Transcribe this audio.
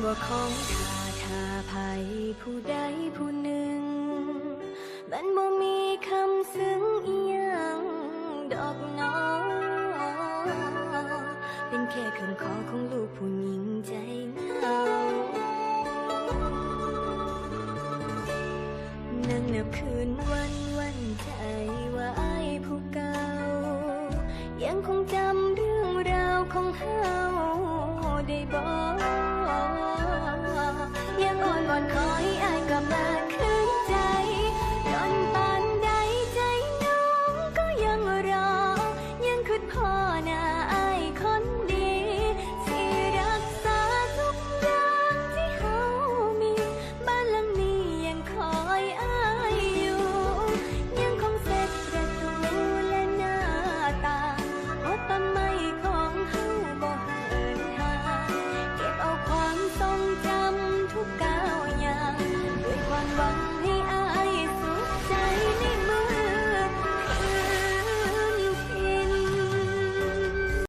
ว่าของถ้าภัยผู้ใดผู้หนึ่งมันบ่มีคำซึ้งอีหยังดอกน้อเป็นแค่คำขอของลูกผู้หญิงใจเหงานั่งนับคืนวันใจว่าอ้ายผู้เก่ายังคงจำเรื่องราวของเฮาได้บ่ยังอ่อนวอนขอให้